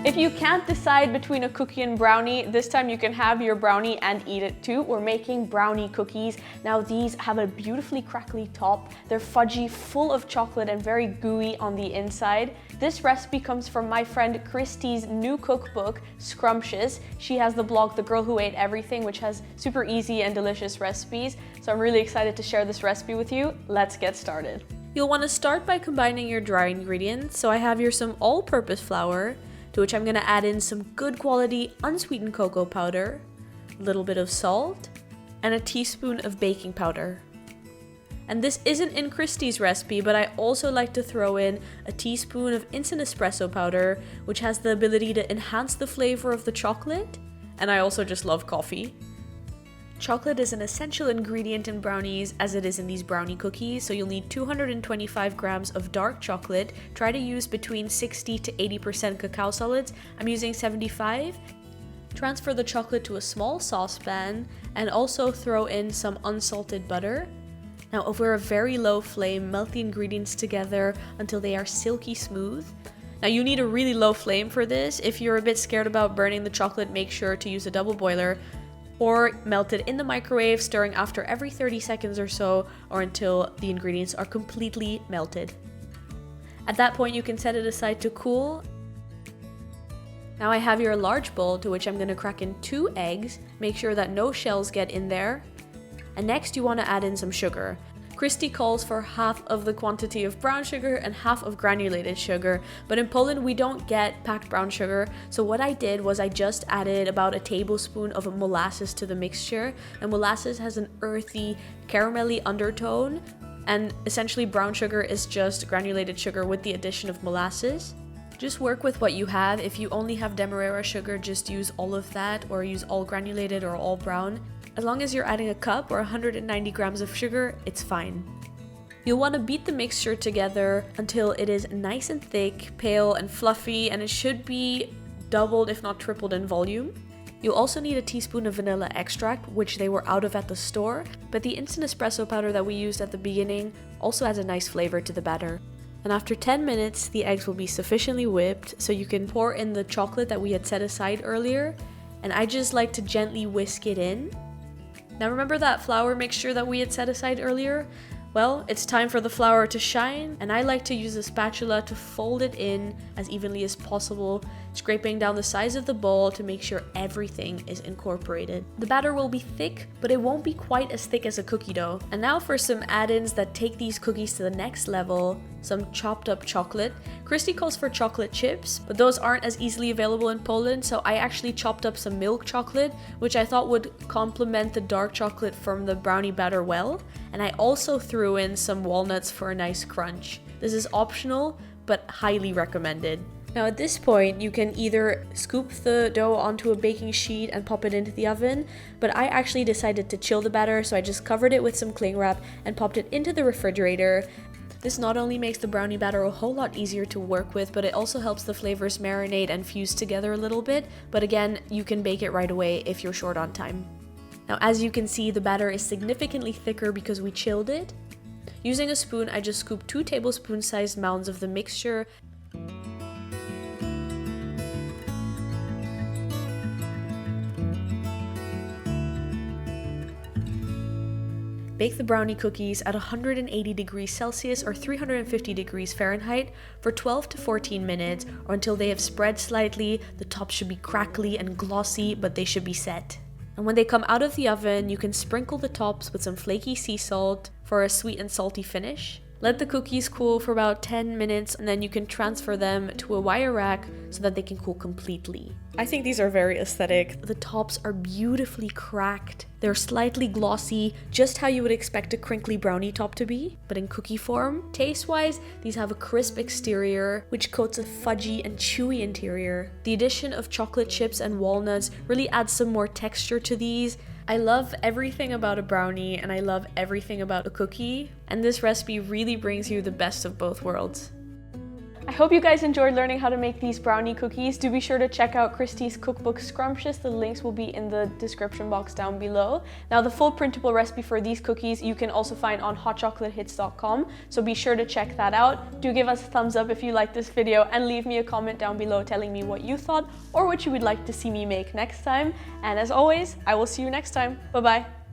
If you can't decide between a cookie and brownie, this time you can have your brownie and eat it too. We're making brownie cookies. Now these have a beautifully crackly top. They're fudgy, full of chocolate and very gooey on the inside. This recipe comes from my friend Christy's new cookbook, Scrumptious. She has the blog The Girl Who Ate Everything, which has super easy and delicious recipes. So I'm really excited to share this recipe with you. Let's get started. You'll want to start by combining your dry ingredients. So I have here some all-purpose flour, to which I'm going to add in some good quality unsweetened cocoa powder, a little bit of salt, and a teaspoon of baking powder. And this isn't in Christy's recipe, but I also like to throw in a teaspoon of instant espresso powder, which has the ability to enhance the flavor of the chocolate, and I also just love coffee. Chocolate is an essential ingredient in brownies as it is in these brownie cookies, so you'll need 225 grams of dark chocolate. Try to use between 60 to 80% cacao solids. I'm using 75. Transfer the chocolate to a small saucepan and also throw in some unsalted butter. Now over a very low flame, melt the ingredients together until they are silky smooth. Now you need a really low flame for this. If you're a bit scared about burning the chocolate, make sure to use a double boiler, or melt it in the microwave, stirring after every 30 seconds or so, or until the ingredients are completely melted. At that point, you can set it aside to cool. Now I have your large bowl, to which I'm going to crack in 2 eggs. Make sure that no shells get in there. And next you want to add in some sugar. Christy calls for half of the quantity of brown sugar and half of granulated sugar, but in Poland we don't get packed brown sugar, so what I did was I just added about a tablespoon of molasses to the mixture, and molasses has an earthy, caramelly undertone, and essentially brown sugar is just granulated sugar with the addition of molasses. Just work with what you have. If you only have demerara sugar, just use all of that, or use all granulated or all brown. As long as you're adding a cup or 190 grams of sugar, it's fine. You'll want to beat the mixture together until it is nice and thick, pale and fluffy, and it should be doubled if not tripled in volume. You'll also need a teaspoon of vanilla extract, which they were out of at the store, but the instant espresso powder that we used at the beginning also adds a nice flavor to the batter. And after 10 minutes, the eggs will be sufficiently whipped, so you can pour in the chocolate that we had set aside earlier, and I just like to gently whisk it in. Now remember that flour mixture that we had set aside earlier? Well, it's time for the flour to shine, and I like to use a spatula to fold it in as evenly as possible, scraping down the sides of the bowl to make sure everything is incorporated. The batter will be thick, but it won't be quite as thick as a cookie dough. And now for some add-ins that take these cookies to the next level, some chopped up chocolate. Christy calls for chocolate chips, but those aren't as easily available in Poland, so I actually chopped up some milk chocolate, which I thought would complement the dark chocolate from the brownie batter well. And I also threw in some walnuts for a nice crunch. This is optional, but highly recommended. Now at this point, you can either scoop the dough onto a baking sheet and pop it into the oven, but I actually decided to chill the batter, so I just covered it with some cling wrap and popped it into the refrigerator. This not only makes the brownie batter a whole lot easier to work with, but it also helps the flavors marinate and fuse together a little bit. But again, you can bake it right away if you're short on time. Now, as you can see, the batter is significantly thicker because we chilled it. Using a spoon, I just scooped 2 tablespoon-sized mounds of the mixture. Bake the brownie cookies at 180 degrees Celsius or 350 degrees Fahrenheit for 12 to 14 minutes, or until they have spread slightly. The top should be crackly and glossy, but they should be set. And when they come out of the oven, you can sprinkle the tops with some flaky sea salt for a sweet and salty finish. Let the cookies cool for about 10 minutes, and then you can transfer them to a wire rack so that they can cool completely. I think these are very aesthetic. The tops are beautifully cracked. They're slightly glossy, just how you would expect a crinkly brownie top to be, but in cookie form. Taste-wise, these have a crisp exterior, which coats a fudgy and chewy interior. The addition of chocolate chips and walnuts really adds some more texture to these. I love everything about a brownie, and I love everything about a cookie, and this recipe really brings you the best of both worlds. I hope you guys enjoyed learning how to make these brownie cookies. Do be sure to check out Christy's cookbook Scrumptious. The links will be in the description box down below. Now, the full printable recipe for these cookies you can also find on hotchocolatehits.com, so be sure to check that out. Do give us a thumbs up if you liked this video and leave me a comment down below telling me what you thought or what you would like to see me make next time. And as always, I will see you next time. Bye bye.